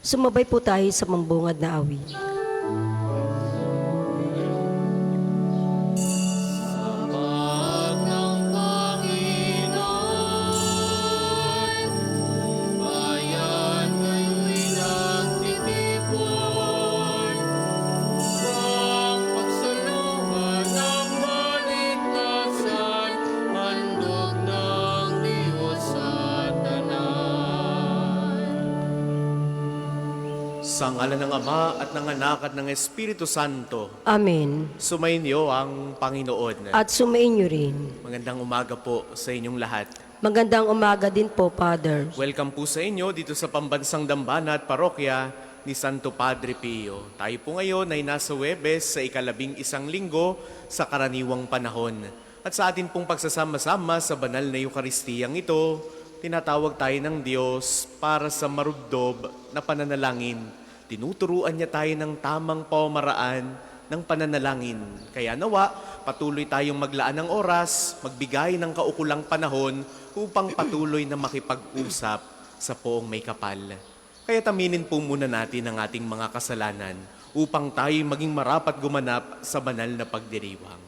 Sumabay po tayo sa mambungad na awit. Sa ngalan ng Ama at ng Anak at ng Espiritu Santo, Amen. sumainyo ang Panginoon. At sumainyo rin. Magandang umaga po sa inyong lahat. Magandang umaga din po, Father. Welcome po sa inyo dito sa Pambansang Dambana at Parokya ni Santo Padre Pio. Tayo po ngayon ay nasa Huwebes sa ika-11 linggo sa karaniwang panahon. At sa atin pong pagsasama-sama sa banal na Eukaristiyang ito, tinatawag tayo ng Diyos para sa marubdob na pananalangin. Tinuturuan niya tayo ng tamang pamamaraan ng pananalangin. Kaya nawa, patuloy tayong maglaan ng oras, magbigay ng kaukulang panahon upang patuloy na makipag-usap sa poong may kapal. Kaya taminin po muna natin ang ating mga kasalanan upang tayo maging marapat gumanap sa banal na pagdiriwang.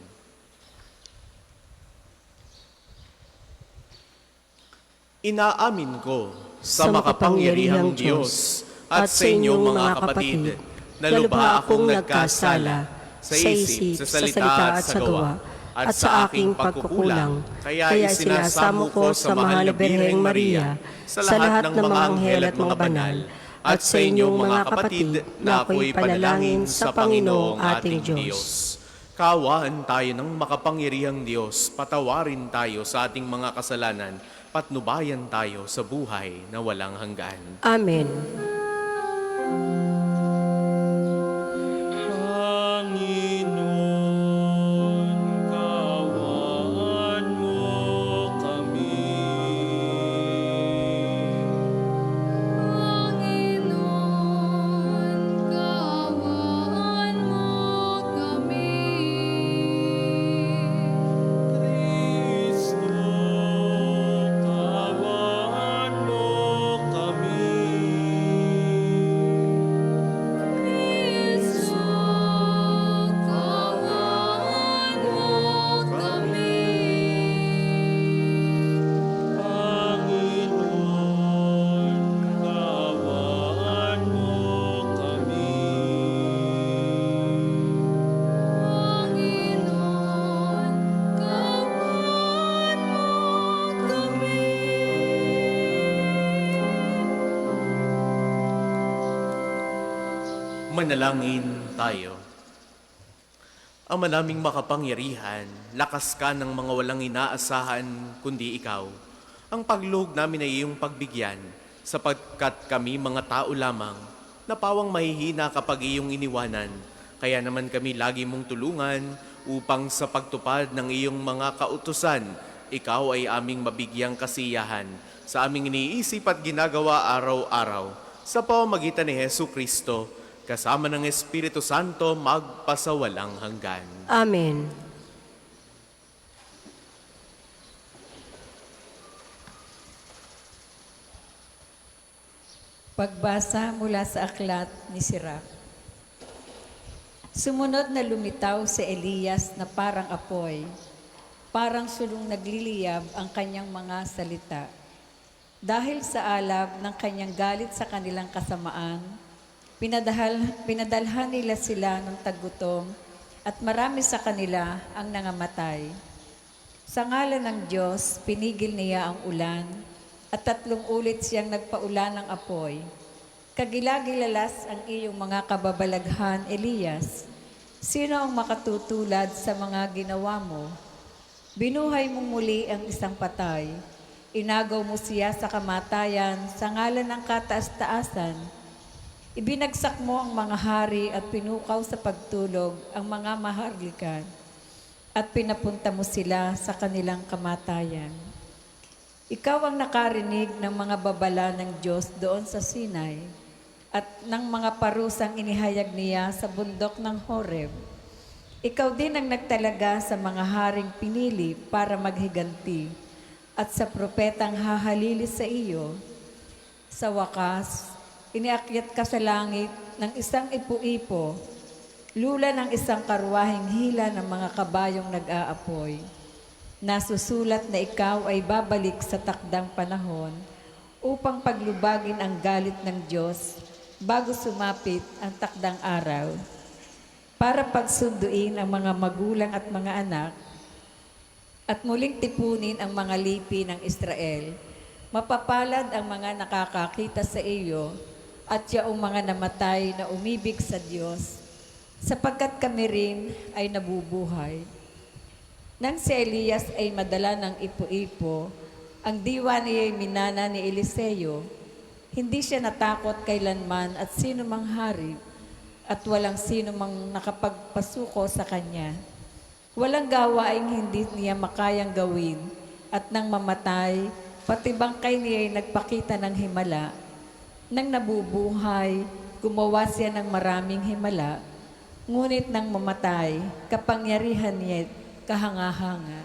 Inaamin ko sa makapangyarihang Diyos at sa inyong mga kapatid na lubha akong nagkasala sa isip, sa salita at sa gawa at sa aking pagkukulang. Kaya isinasamo ko sa mahal na Birheng Maria, sa lahat ng mga anghel at mga banal, at sa inyong mga kapatid na ako'y panalangin sa Panginoong ating Diyos. Kaawaan tayo ng makapangyarihang Diyos, patawarin tayo sa ating mga kasalanan, patnubayan tayo sa buhay na walang hanggan. Amen. Panginoon, kaawaan mo kami. Panginoon, kaawaan mo kami. Kristo, kaawaan mo kami. Kristo, kaawaan mo kami. Panginoon, kaawaan mo kami. Panginoon, kaawaan mo kami. Manalangin tayo. Ama naming makapangyarihan, lakas ka ng mga walang inaasahan kundi ikaw. Ang pagluhog namin ay iyong pagbigyan, sapagkat kami mga tao lamang, na pawang mahihina kapag iyong iniwanan. Kaya naman kami lagi mong tulungan upang sa pagtupad ng iyong mga kautusan, ikaw ay aming mabigyang kasiyahan sa aming iniisip at ginagawa araw-araw. Sa pamamagitan ni Hesu Kristo, kasama ng Espiritu Santo, magpasawalang hanggan. Amen. Pagbasa mula sa aklat ni Sirach. Sumunod na lumitaw si Elias na parang apoy, parang sulong nagliliyab ang kanyang mga salita. Dahil sa alab ng kanyang galit sa kanilang kasamaan, pinadalhan nila sila ng tagutom at marami sa kanila ang nangamatay. Sa ngalan ng Diyos, pinigil niya ang ulan at 3 ulit siyang nagpaulan ng apoy. Kagilagilalas ang iyong mga kababalaghan, Elias. Sino ang makatutulad sa mga ginawa mo? Binuhay mong muli ang isang patay. Inagaw mo siya sa kamatayan sa ngalan ng kataas-taasan. Ibinagsak mo ang mga hari at pinukaw sa pagtulog ang mga maharlikan at pinapunta mo sila sa kanilang kamatayan. Ikaw ang nakarinig ng mga babala ng Diyos doon sa Sinai at ng mga parusang inihayag niya sa bundok ng Horeb. Ikaw din ang nagtalaga sa mga haring pinili para maghiganti at sa propetang hahalili sa iyo. Sa wakas, Iniakyat ka sa langit ng isang ipo-ipo, lula ng isang karwaheng hila ng mga kabayong nag-aapoy. Nasusulat na ikaw ay babalik sa takdang panahon upang paglubagin ang galit ng Diyos bago sumapit ang takdang araw, para pagsunduin ang mga magulang at mga anak at muling tipunin ang mga lipi ng Israel. Mapapalad ang mga nakakakita sa iyo at yaong mga namatay na umibig sa Diyos, sapagkat kami rin ay nabubuhay. Nang si Elias ay madala ng ipo-ipo, ang diwa niya ay minana ni Eliseo. Hindi siya natakot kailanman at sino mang hari, at walang sino mang nakapagpasuko sa kanya. Walang gawaing hindi niya makayang gawin, at nang mamatay, pati bangkay niya ay nagpakita ng himala. Nang nabubuhay, gumawa siya ng maraming himala, ngunit nang mamatay, kapangyarihan niya kahanga-hanga.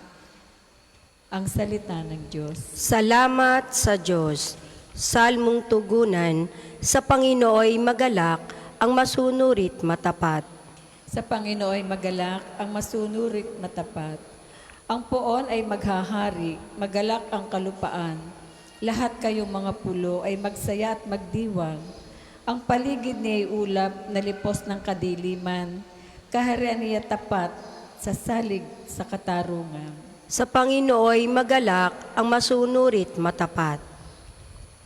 Ang salita ng Diyos. Salamat sa Diyos. Salmong tugunan, sa Panginooy magalak, ang masunurit matapat. Sa Panginoon ay magalak, ang masunurit matapat. Ang poon ay maghahari, magalak ang kalupaan. Lahat kayong mga pulo ay magsaya at magdiwang. Ang paligid niya ay ulap na lipos ng kadiliman. Kaharian niya tapat sa salig sa katarungan. Sa Panginooy magalak, ang masunurit matapat.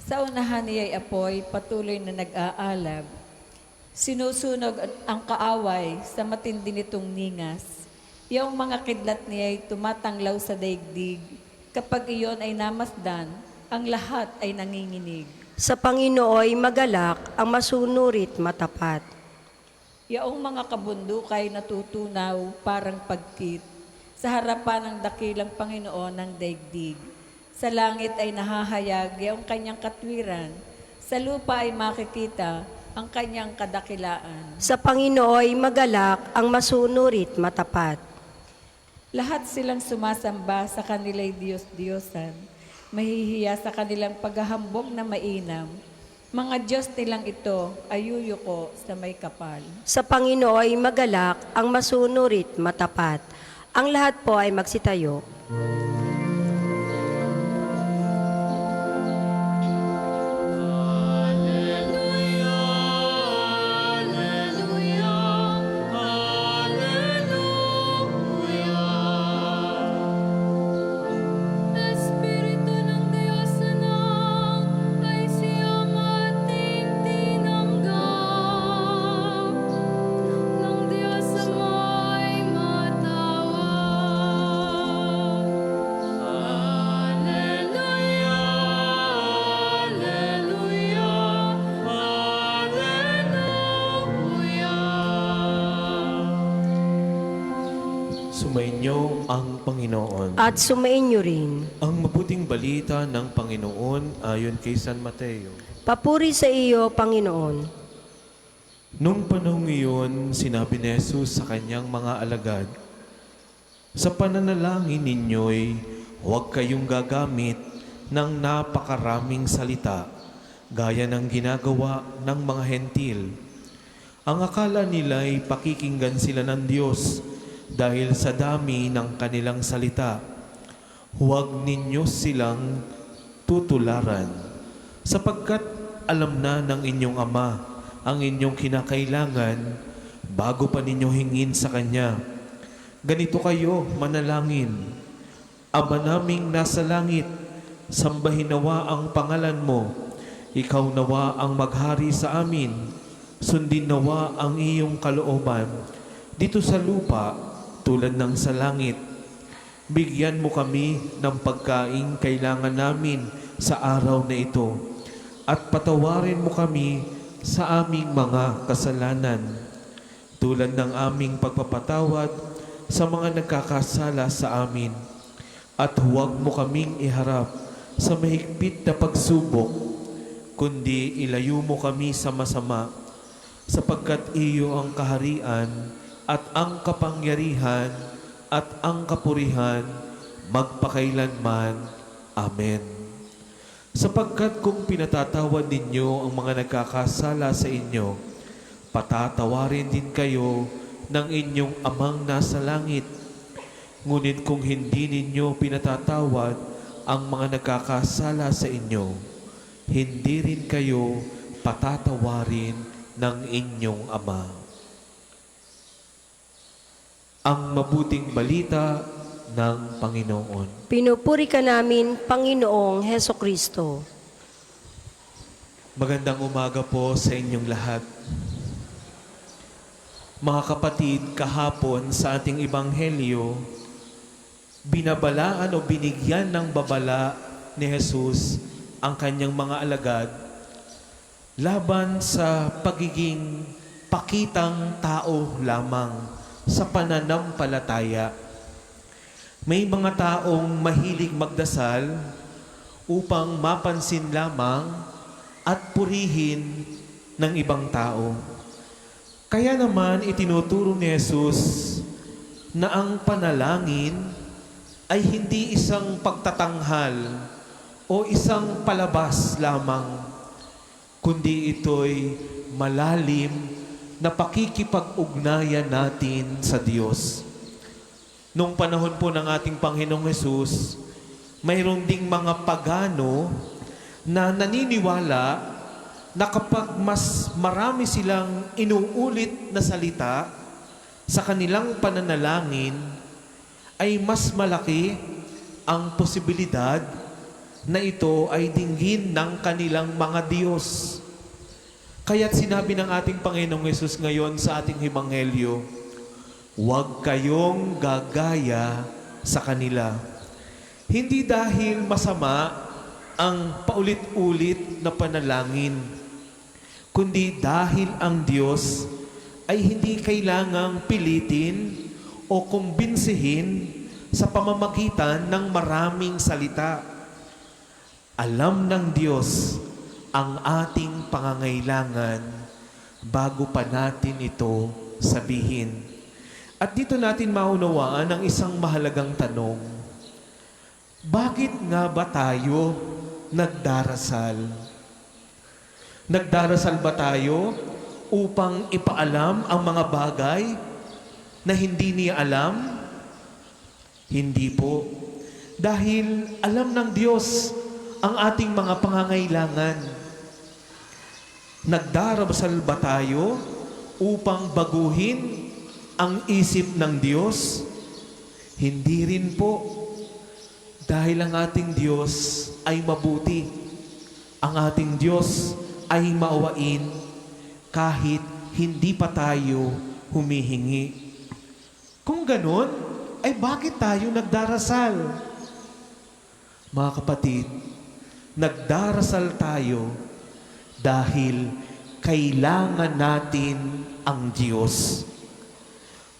Sa unahan niya ay apoy, patuloy na nag-aalab. Sinusunog ang kaaway sa matindi nitong ningas. Yung mga kidlat niya ay tumatanglaw sa daigdig. Kapag iyon ay namasdan, ang lahat ay nanginginig. Sa Panginooy magalak, ang masunurit matapat. Yaong mga kabundukay natutunaw parang pagkit sa harapan ng dakilang Panginoon ng daigdig. Sa langit ay nahahayag yaong kanyang katwiran. Sa lupa ay makikita ang kanyang kadakilaan. Sa Panginooy magalak, ang masunurit matapat. Lahat silang sumasamba sa kanila'y Diyos-Diyosan. Mahihiya sa kanilang paghahambog na mainam. Mga Diyos nilang ito ay yuyuko sa may kapal. Sa Panginooy magalak, ang masunurit matapat. Ang lahat po ay magsitayo. Espiritu ng Diyos anak ay siyang ating tinanggap. Ng Diyos ama'y matawag. Alleluia, Alleluia, Alleluia. Sumainyo ang Panginoon. At sumainyo rin. Ang mabuting balita ng Panginoon ayon kay San Mateo. Papuri sa iyo, Panginoon. Nung panahong iyon, sinabi ni Jesus sa kanyang mga alagad, sa pananalangin ninyo'y huwag kayong gagamit ng napakaraming salita, gaya ng ginagawa ng mga hentil. Ang akala nila'y pakikinggan sila ng Diyos dahil sa dami ng kanilang salita. Huwag ninyo silang tutularan, sapagkat alam na ng inyong Ama ang inyong kinakailangan bago pa ninyo hingin sa Kanya. Ganito kayo manalangin: Ama naming nasa langit, sambahin nawa ang pangalan mo. Ikaw nawa ang maghari sa amin. Sundin nawa ang iyong kalooban dito sa lupa tulad ng sa langit. Bigyan mo kami ng pagkaing kailangan namin sa araw na ito, at patawarin mo kami sa aming mga kasalanan, tulad ng aming pagpapatawad sa mga nagkakasala sa amin. At huwag mo kaming iharap sa mahigpit na pagsubok, kundi ilayo mo kami sa masama, sapagkat iyo ang kaharian at ang kapangyarihan at ang kapurihan magpakailanman. Amen. Sapagkat kung pinatatawad ninyo ang mga nagkakasala sa inyo, patatawarin din kayo ng inyong amang nasa langit. Ngunit kung hindi ninyo pinatatawad ang mga nagkakasala sa inyo, hindi rin kayo patatawarin ng inyong Ama. Ang mabuting balita ng Panginoon. Pinupuri ka namin, Panginoong Heso Kristo. Magandang umaga po sa inyong lahat. Mga kapatid, kahapon sa ating Ebanghelyo, binabalaan o binigyan ng babala ni Jesus ang kanyang mga alagad laban sa pagiging pakitang tao lamang sa pananampalataya. May mga taong mahilig magdasal upang mapansin lamang at purihin ng ibang tao. Kaya naman itinuturo ni Jesus na ang panalangin ay hindi isang pagtatanghal o isang palabas lamang, kundi ito'y malalim na pakikipag-ugnayan natin sa Diyos. Nung panahon po ng ating Panginoong Hesus, mayroon ding mga pagano na naniniwala na kapag mas marami silang inuulit na salita sa kanilang pananalangin, ay mas malaki ang posibilidad na ito ay dinggin ng kanilang mga Diyos. Kaya't sinabi ng ating Panginoong Hesus ngayon sa ating Ebanghelyo, huwag kayong gagaya sa kanila. Hindi dahil masama ang paulit-ulit na panalangin, kundi dahil ang Diyos ay hindi kailangang pilitin o kumbinsihin sa pamamagitan ng maraming salita. Alam ng Diyos ang ating pangangailangan bago pa natin ito sabihin. At dito natin maunawaan ang isang mahalagang tanong. Bakit nga ba tayo nagdarasal? Nagdarasal ba tayo upang ipaalam ang mga bagay na hindi niya alam? Hindi po. Dahil alam ng Diyos ang ating mga pangangailangan. Nagdarasal ba tayo upang baguhin ang isip ng Diyos? Hindi rin po. Dahil ang ating Diyos ay mabuti. Ang ating Diyos ay maawain kahit hindi pa tayo humihingi. Kung ganon, ay bakit tayo nagdarasal? Mga kapatid, nagdarasal tayo dahil kailangan natin ang Diyos.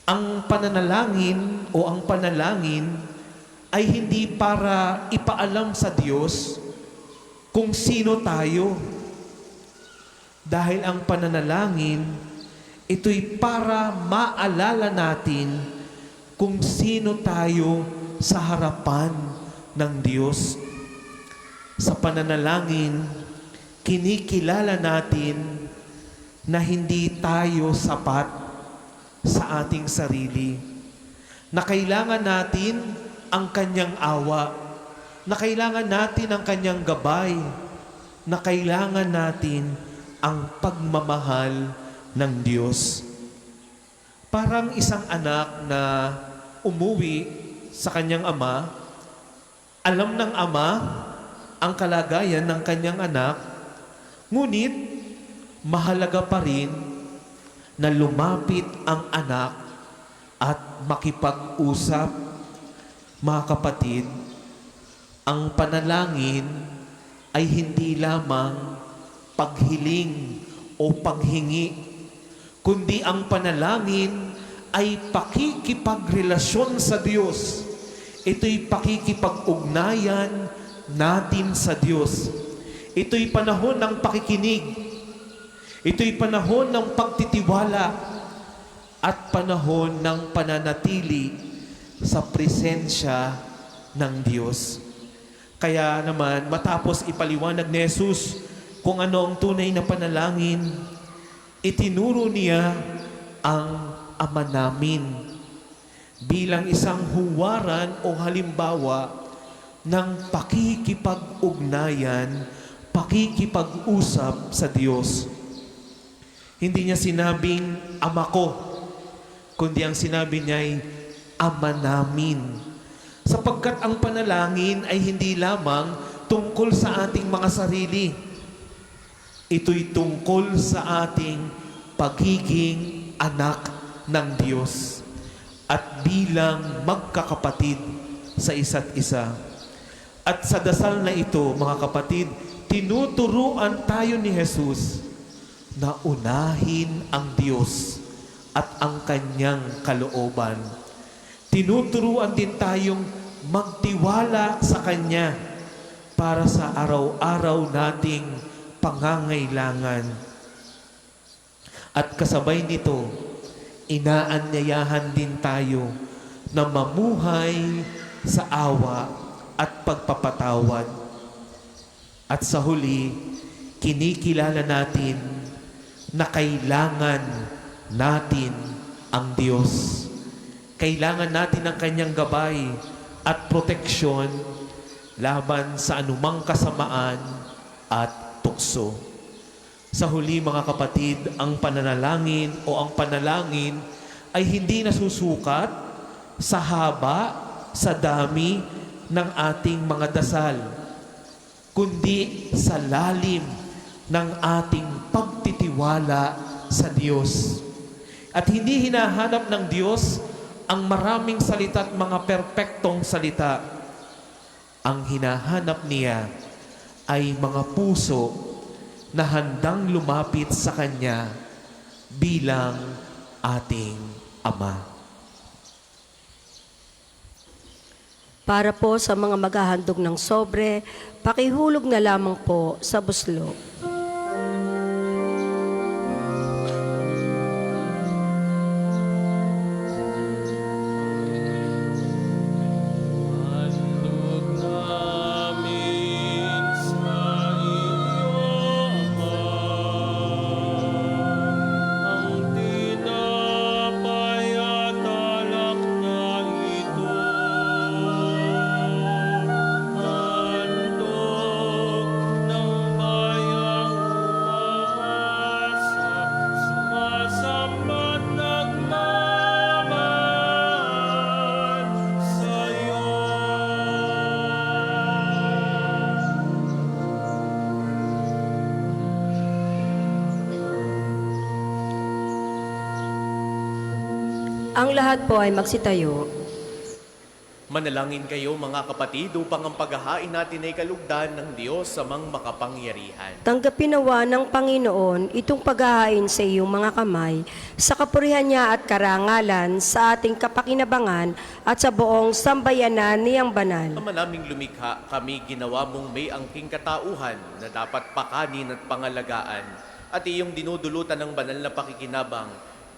Ang pananalangin o ang panalangin ay hindi para ipaalam sa Diyos kung sino tayo. Dahil ang pananalangin, ito'y para maalala natin kung sino tayo sa harapan ng Diyos. Sa pananalangin, kinikilala natin na hindi tayo sapat sa ating sarili, na kailangan natin ang kanyang awa, na kailangan natin ang kanyang gabay, na kailangan natin ang pagmamahal ng Diyos. Parang isang anak na umuwi sa kanyang ama, alam ng ama ang kalagayan ng kanyang anak, ngunit mahalaga pa rin na lumapit ang anak at makipag-usap. Mga kapatid, ang panalangin ay hindi lamang paghiling o paghingi, kundi ang panalangin ay pakikipagrelasyon sa Diyos. Ito'y pakikipag-ugnayan natin sa Diyos. Ito'y panahon ng pakikinig. Ito'y panahon ng pagtitiwala at panahon ng pananatili sa presensya ng Diyos. Kaya naman, matapos ipaliwanag ni Jesus kung ano ang tunay na panalangin, itinuro niya ang Ama namin bilang isang huwaran o halimbawa ng pakikipag-ugnayan, pakikipag-usap sa Diyos. Hindi niya sinabing Ama ko, kundi ang sinabi niya ay Ama namin. Sapagkat ang panalangin ay hindi lamang tungkol sa ating mga sarili. Ito'y tungkol sa ating pagiging anak ng Diyos at bilang magkakapatid sa isa't isa. At sa dasal na ito, mga kapatid, tinuturuan tayo ni Jesus na unahin ang Diyos at ang kanyang kalooban. Tinuturuan din tayong magtiwala sa Kanya para sa araw-araw nating pangangailangan. At kasabay nito, inaanyayahan din tayo na mamuhay sa awa at pagpapatawad. At sa huli, kinikilala natin na kailangan natin ang Diyos. Kailangan natin ang Kanyang gabay at proteksyon laban sa anumang kasamaan at tukso. Sa huli, mga kapatid, ang pananalangin o ang panalangin ay hindi nasusukat sa haba, sa dami ng ating mga dasal, kundi sa lalim ng ating pagtitiwala sa Diyos. At hindi hinahanap ng Diyos ang maraming salita at mga perpektong salita. Ang hinahanap niya ay mga puso na handang lumapit sa Kanya bilang ating Ama. Para po sa mga maghahandog ng sobre, pakihulog na lamang po sa buslo. Handog namin sa iyo, Ama, ang tinapay at alak na ito. Handog ng bayang umaasa, sumasamba't nagmamahal sa'yo. Ang lahat po ay magsitayo. Manalangin kayo mga kapatid upang ang paghahain natin ay kalugdan ng Diyos sa mang makapangyarihan. Tanggapin nawa ng Panginoon itong paghahain sa iyong mga kamay, sa kapurihan niya at karangalan, sa ating kapakinabangan at sa buong sambayanan niyang banal. Ama naming lumikha, kami ginawa mong may angking katauhan na dapat pakanin at pangalagaan, at iyong dinudulutan ng banal na pakikinabang.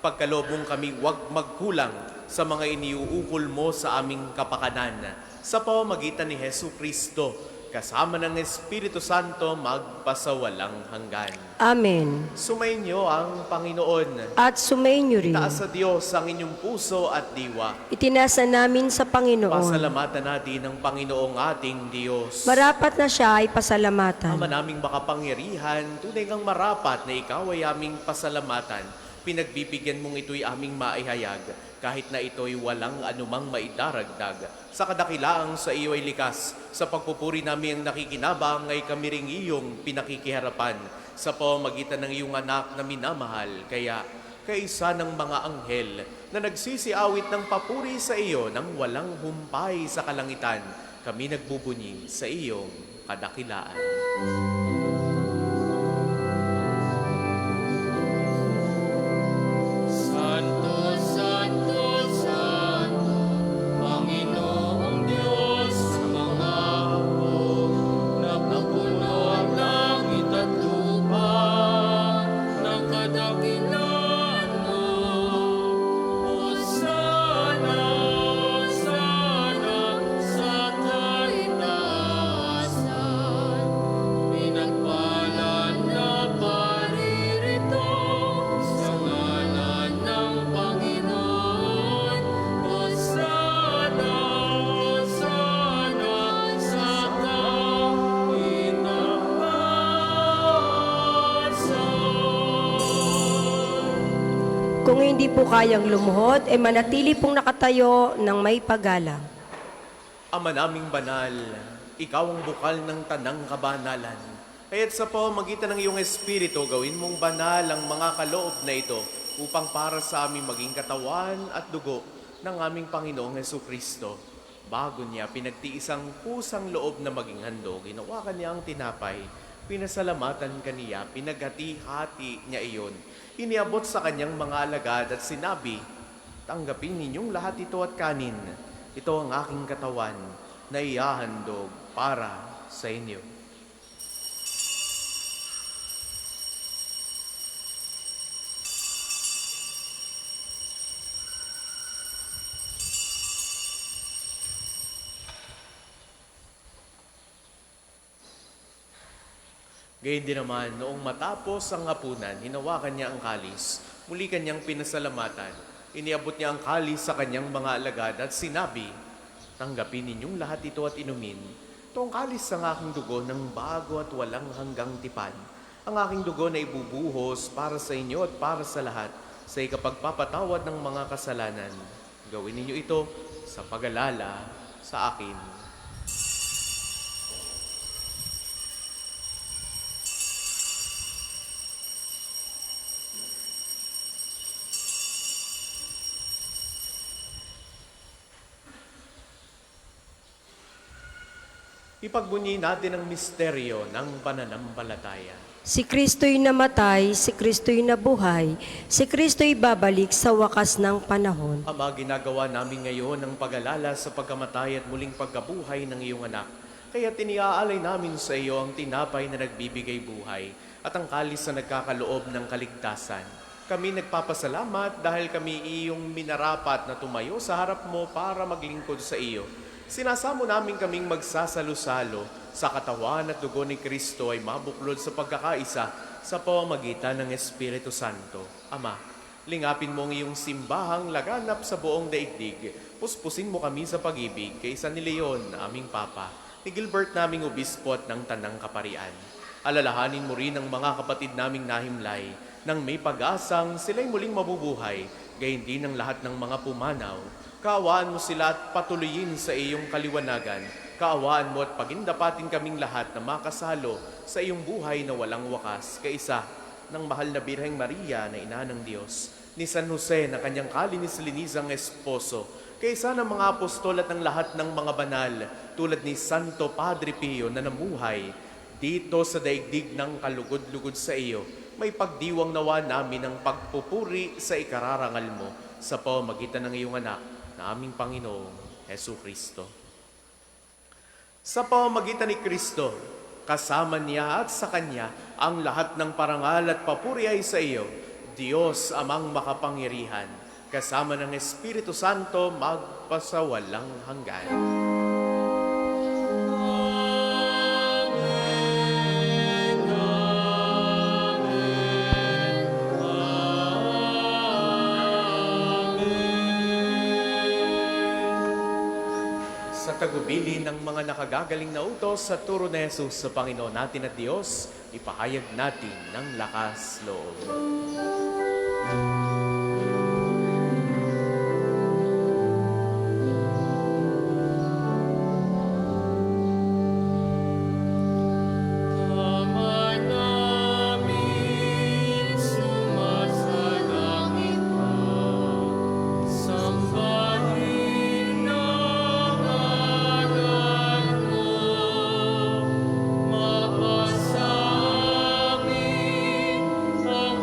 Pagkalobong kami huwag magkulang sa mga iniuukol mo sa aming kapakanan. Sa pamamagitan ni Hesu Kristo, kasama ng Espiritu Santo, magpasawalang hanggan. Amen. Sumainyo ang Panginoon. At sumainyo rin. Taas sa Diyos ang inyong puso at diwa. Itinasa namin sa Panginoon. Pasalamatan natin ang Panginoong ating Diyos. Marapat na siya ay pasalamatan. Ama naming makapangyarihan, tunay ngang marapat na ikaw ay aming pasalamatan. Pinagbibigyan mong ito'y aming maihayag, kahit na ito'y walang anumang maidaragdag. Sa kadakilaang sa iyo ay likas, sa pagpupuri namin ang nakikinabang ay kami ring iyong pinakikiharapan. Sa pamamagitan ng iyong anak na minamahal, kaya kaisa ng mga anghel na nagsisiawit ng papuri sa iyo nang walang humpay sa kalangitan, kami nagbubunyi sa iyong kadakilaan. Santo, Santo, Santo, Panginoong Diyos sa mga hukbo, napupuno ang langit at lupa ng kadakilaan mo. Hosana, Hosana sa kaitaasan. Kung hindi po kayang lumuhod, manatili pong nakatayo ng may paggalang. Ama naming banal, ikaw ang bukal ng tanang kabanalan. Kaya't sa pamamagitan ng iyong Espiritu, gawin mong banal ang mga kaloob na ito upang para sa aming maging katawan at dugo ng aming Panginoong Hesukristo. Bago niya pinagtiisang pusang loob na maging handog, ginawa kanya ang tinapay, pinasalamatan kaniya, pinaghati-hati niya iyon. Iniabot sa kanyang mga alagad at sinabi, tanggapin ninyong lahat ito at kanin. Ito ang aking katawan na ihahandog para sa inyo. Gayun din naman, noong matapos ang hapunan, hinawakan niya ang kalis, muli kanyang pinasalamatan. Iniabot niya ang kalis sa kanyang mga alagad at sinabi, tanggapin ninyong lahat ito at inumin. Ito ang kalis ng aking dugo ng bago at walang hanggang tipan. Ang aking dugo na ibubuhos para sa inyo at para sa lahat sa ikapagpapatawad ng mga kasalanan. Gawin ninyo ito sa pag-alala sa akin. Ipagbunyi natin ang misteryo ng pananampalataya. Si Kristo'y namatay, si Kristo'y nabuhay, si Kristo'y babalik sa wakas ng panahon. Ama, ginagawa namin ngayon ang pag-alala sa pagkamatay at muling pagkabuhay ng iyong anak. Kaya tiniaalay namin sa iyo ang tinapay na nagbibigay buhay at ang kalis na nagkakaloob ng kaligtasan. Kami nagpapasalamat dahil kami iyong minarapat na tumayo sa harap mo para maglingkod sa iyo. Sinasamo namin kaming magsasalo-salo sa katawan at dugo ni Kristo ay mabuklod sa pagkakaisa sa pamamagitan ng Espiritu Santo. Ama, lingapin mo ang iyong simbahang laganap sa buong daigdig. Puspusin mo kami sa pag-ibig kay San Leon, aming Papa, ni Gilbert naming obispo at ng Tanang Kaparian. Alalahanin mo rin ang mga kapatid naming nahimlay nang may pag-asang sila'y muling mabubuhay, gayon din ang lahat ng mga pumanaw. Kaawaan mo sila at patuloyin sa iyong kaliwanagan. Kaawaan mo at pagindapatin kaming lahat na makasalo sa iyong buhay na walang wakas, kaisa ng mahal na Birheng Maria na ina ng Diyos, ni San Jose na kanyang kalinis-linisang esposo, kaisa ng mga apostol at ng lahat ng mga banal, tulad ni Santo Padre Pio na namuhay dito sa daigdig ng kalugod-lugod sa iyo. May pagdiwang nawa namin ang pagpupuri sa ikararangal mo sa pamamagitan ng iyong anak na aming Panginoong Hesukristo. Sa pamamagitan ni Kristo, kasama niya at sa Kanya, ang lahat ng parangal at papuri ay sa iyo, Diyos amang makapangyarihan, kasama ng Espiritu Santo magpasawalang hanggan. Sa tagubili ng mga nakagagaling na utos sa turo ni Jesus sa Panginoon natin at Diyos, ipahayag natin ng lakas loob. Ama namin sumasalangit ka, sambahin ang ngalan mo, mapasa amin ang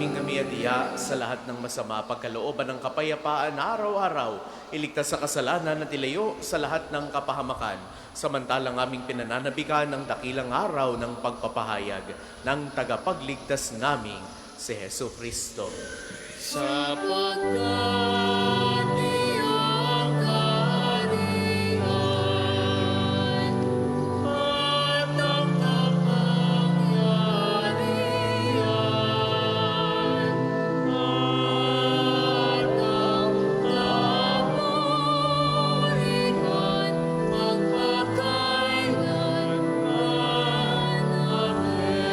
aming namiadiya sa lahat ng masama, pagkalooban ng kapayapaan araw-araw, iligtas sa kasalanan at ilayo sa lahat ng kapahamakan, samantalang aming pinananabikan ng dakilang araw ng pagpapahayag ng tagapagligtas naming si Hesu Kristo. Sapagkat iyong kaharian at ang kapangyarihan at ang kapurihan magpakailanman. Amen.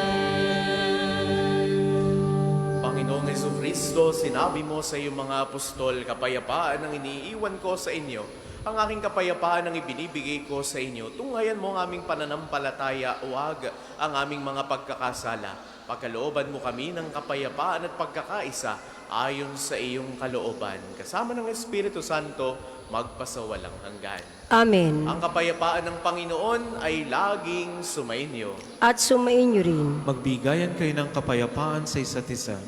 Panginoong Jesucristo, sinabi mo sa iyong mga apostol, kapayapaan ang iniiwan ko sa inyo. Ang aking kapayapaan ang ibinibigay ko sa inyo. Tunghayan mo ang aming pananampalataya, huwag ang aming mga pagkakasala. Pagkalooban mo kami ng kapayapaan at pagkakaisa ayon sa iyong kalooban. Kasama ng Espiritu Santo, magpasawalang hanggan. Amen. Ang kapayapaan ng Panginoon ay laging sumainyo. At sumainyo rin. Magbigayan kayo ng kapayapaan sa isa't isa.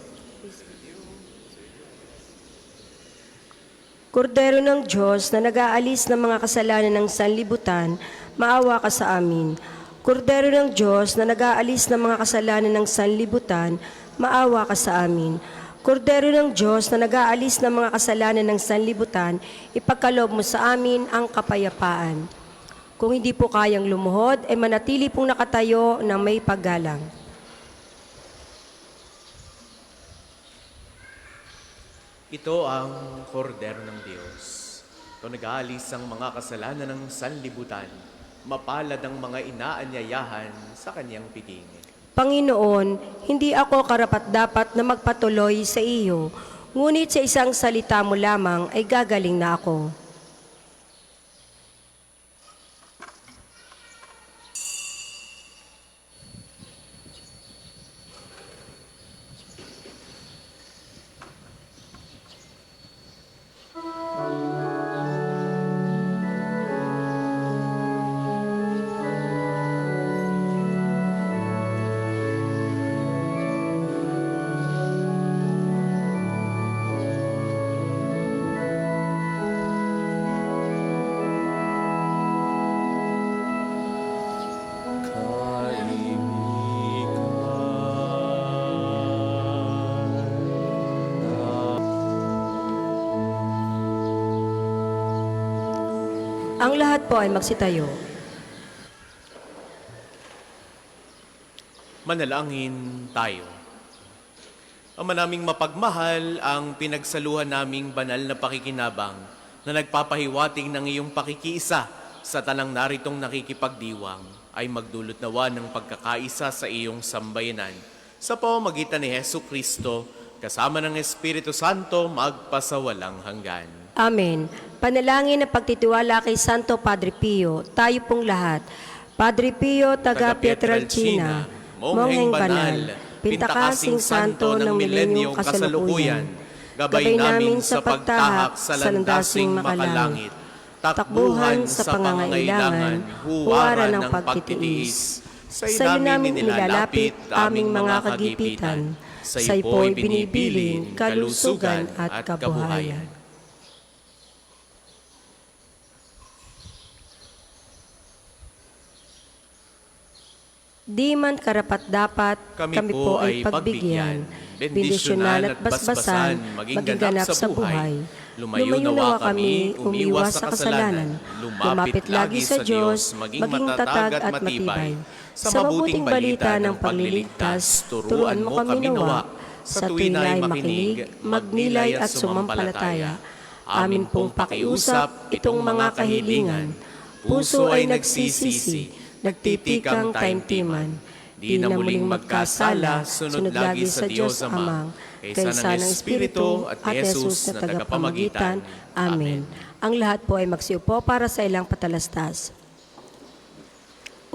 Kordero ng Diyos na nag-aalis ng mga kasalanan ng sanlibutan, maawa ka sa amin. Kordero ng Diyos na nag-aalis ng mga kasalanan ng sanlibutan, maawa ka sa amin. Kordero ng Diyos na nag-aalis ng mga kasalanan ng sanlibutan, ipagkaloob mo sa amin ang kapayapaan. Kung hindi po kayang lumuhod, ay manatili pong nakatayo ng may paggalang. Ito ang kordero ng Diyos. Ito nag-aalis ang mga kasalanan ng sanlibutan. Mapalad ang mga inaanyayahan sa kanyang piting. Panginoon, hindi ako karapat-dapat na magpatuloy sa iyo, ngunit sa isang salita mo lamang ay gagaling na ako. Ang lahat po ay magsitayo. Manalangin tayo. Ama naming mapagmahal, ang pinagsaluhan naming banal na pakikinabang na nagpapahiwating ng iyong pakikiisa sa tanang naritong nakikipagdiwang ay magdulot nawa ng pagkakaisa sa iyong sambayanan. Sa pamamagitan ni Hesu Kristo, kasama ng Espiritu Santo, magpasawalang hanggan. Amen. Panalangin na pagtitiwala kay Santo Padre Pio, tayo pong lahat. Padre Pio, taga Pietrelcina, Mongheng Banal, Pintakasing Santo ng Milenyong Kasalukuyan, gabay namin sa pagtahak sa landasing makalangit, takbuhan sa pangangailangan, huwaran ng pagtitiis. Sa iyo namin nilalapit aming mga kagipitan, sa iyo po'y binibiling kalusugan at kabuhayan. Di man karapat-dapat, kami po ay pagbigyan, bendisyonan at basbasan, maging ganap sa buhay. Lumayo nawa kami, umiwas sa kasalanan, lumapit lagi sa Diyos, maging matatag at matibay. Sa mabuting balita ng pagliligtas, turuan mo kami nawa, sa tuwin ay makinig, magnilay at sumampalataya. Amin pong pakiusap itong mga kahilingan. Puso ay nagsisisi, nagtitikang taimtiman, di na muling magkasala, sunod lagi sa Diyos Amang, kaysa ng Espiritu at ni Jesus na tagapamagitan. Amen. Ang lahat po ay magsiupo para sa ilang patalastas.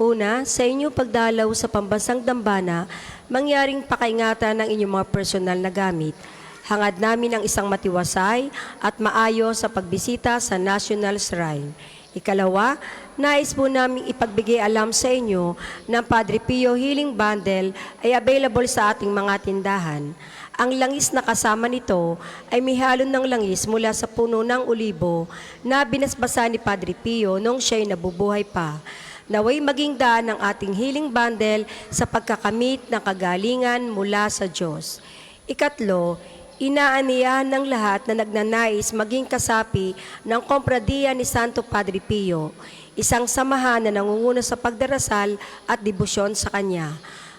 Una, sa inyong pagdalaw sa pambansang dambana, mangyaring pakaingatan ng inyong mga personal na gamit. Hangad namin ang isang matiwasay at maayos sa pagbisita sa National Shrine. Ikalawa, nais po namin ipagbigay alam sa inyo na Padre Pio Healing Bundle ay available sa ating mga tindahan. Ang langis na kasama nito ay may halon ng langis mula sa puno ng olibo na binasbasa ni Padre Pio noong siya'y nabubuhay pa. Naway maging daan ng ating healing bundle sa pagkakamit ng kagalingan mula sa Diyos. Ikatlo, inaaniyahan ng lahat na nagnanais maging kasapi ng Kompradiya ni Santo Padre Pio, isang samahan na nangunguna sa pagdarasal at debosyon sa Kanya.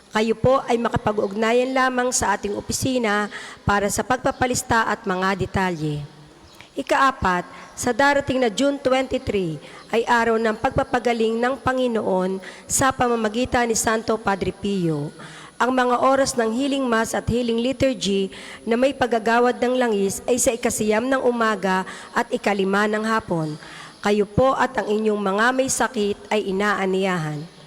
Kayo po ay makapag-ugnayan lamang sa ating opisina para sa pagpapalista at mga detalye. Ikaapat, sa darating na June 23 ay araw ng pagpapagaling ng Panginoon sa pamamagitan ni Santo Padre Pio. Ang mga oras ng healing mass at healing liturgy na may paggagawad ng langis ay sa 9 ng umaga at 5 ng hapon. Kayo po at ang inyong mga may sakit ay inaaniyahan.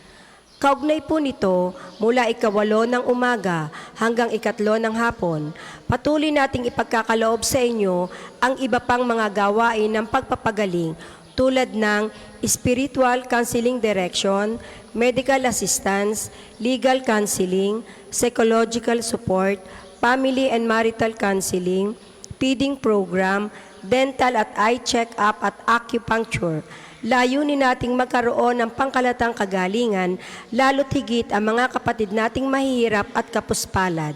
Kaugnay po nito, mula 8 ng umaga hanggang 3 ng hapon, patuloy nating ipagkakaloob sa inyo ang iba pang mga gawain ng pagpapagaling tulad ng spiritual counseling direction, medical assistance, legal counseling, psychological support, family and marital counseling, feeding program, dental at eye check-up at acupuncture. Layunin nating magkaroon ng pangkalatang kagalingan, lalo't higit ang mga kapatid nating mahihirap at kapuspalad.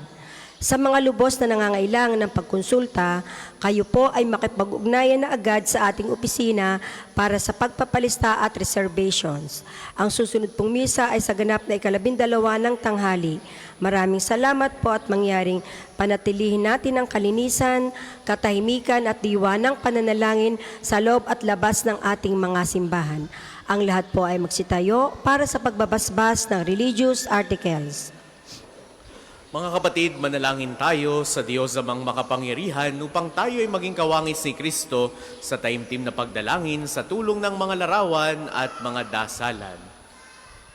Sa mga lubos na nangangailangan ng pagkonsulta, kayo po ay makipag-ugnayan na agad sa ating opisina para sa pagpapalista at reservations. Ang susunod pong misa ay sa ganap na 12 ng tanghali. Maraming salamat po at mangyaring panatilihin natin ang kalinisan, katahimikan at diwa ng pananalangin sa loob at labas ng ating mga simbahan. Ang lahat po ay magsitayo para sa pagbabasbas ng religious articles. Mga kapatid, manalangin tayo sa Diyos amang makapangyarihan upang tayo ay maging kawangis ni Kristo sa taimtim na pagdalangin sa tulong ng mga larawan at mga dasalan.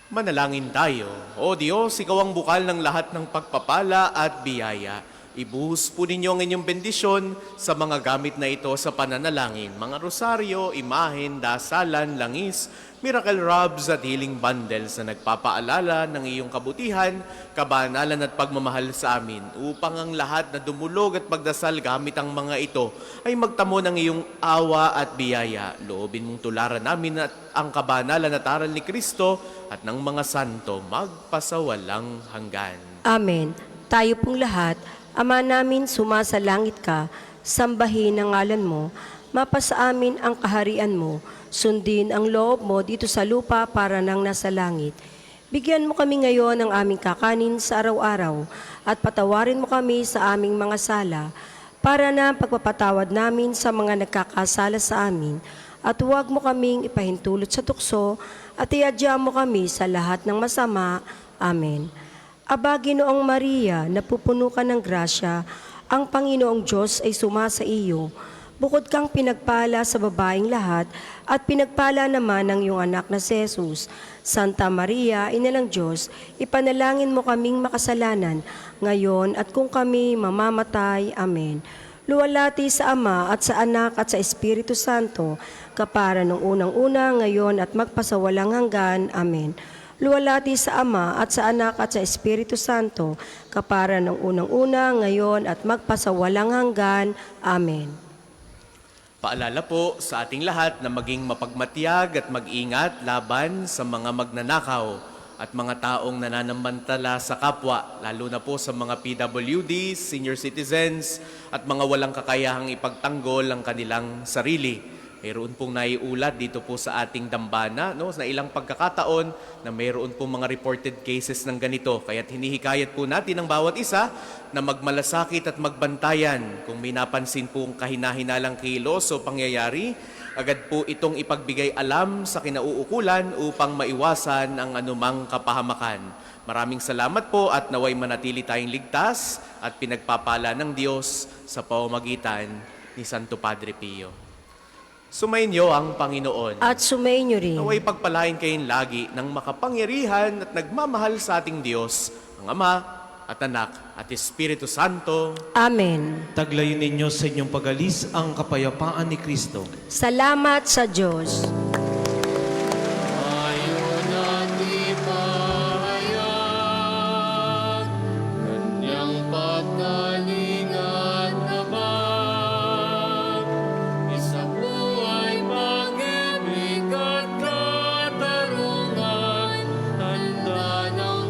Manalangin tayo. O Diyos, Ikaw ang bukal ng lahat ng pagpapala at biyaya. Ibuhos po ninyo ang inyong bendisyon sa mga gamit na ito sa pananalangin, mga rosaryo, imahen, dasalan, langis, miracle robs at healing bundles na nagpapaalala ng iyong kabutihan, kabanalan at pagmamahal sa amin upang ang lahat na dumulog at pagdasal gamit ang mga ito ay magtamo ng iyong awa at biyaya. Loobin mong tularan namin at ang kabanalan at aral ni Kristo at ng mga santo magpasawalang hanggan. Amen. Tayo pong lahat, Ama namin, sumasalangit ka, sambahin ang ngalan mo, mapasa amin ang kaharian mo, sundin ang loob mo dito sa lupa para nang nasa langit. Bigyan mo kami ngayon ng aming kakanin sa araw-araw at patawarin mo kami sa aming mga sala para na pagpapatawad namin sa mga nagkakasala sa amin at huwag mo kaming ipahintulot sa tukso at iadya mo kami sa lahat ng masama. Amen. Aba, Ginoong Maria, napupuno ka ng grasya, ang Panginoong Diyos ay sumasa iyo. Bukod kang pinagpala sa babaeng lahat at pinagpala naman ng iyong anak na si Jesus. Santa Maria, Ina ng Diyos, ipanalangin mo kaming makasalanan, ngayon at kung kami mamamatay. Amen. Luwalhati sa Ama at sa Anak at sa Espiritu Santo, kapara nung unang-una, ngayon at magpasawalang hanggan. Amen. Luwalhati sa Ama at sa Anak at sa Espiritu Santo, kapara ng unang-una, ngayon at magpasawalang hanggan. Amen. Paalala po sa ating lahat na maging mapagmatiyag at mag-ingat laban sa mga magnanakaw at mga taong nananamantala sa kapwa, lalo na po sa mga PWD, senior citizens at mga walang kakayahang ipagtanggol ang kanilang sarili. Mayroon pong naiulat dito po sa ating dambana, no, na ilang pagkakataon na mayroon pong mga reported cases ng ganito. Kaya't hinihikayat po natin ang bawat isa na magmalasakit at magbantayan. Kung may napansin pong kahinahinalang kilos o pangyayari, agad po itong ipagbigay alam sa kinauukulan upang maiwasan ang anumang kapahamakan. Maraming salamat po at naway manatili tayong ligtas at pinagpapala ng Diyos sa pamamagitan ni Santo Padre Pio. Sumainyo ang Panginoon. At sumainyo rin. Naway pagpalain kayong lagi ng makapangyarihan at nagmamahal sa ating Diyos, ang Ama at Anak at Espiritu Santo. Amen. Taglayin ninyo sa inyong pag-alis ang kapayapaan ni Kristo. Salamat sa Diyos.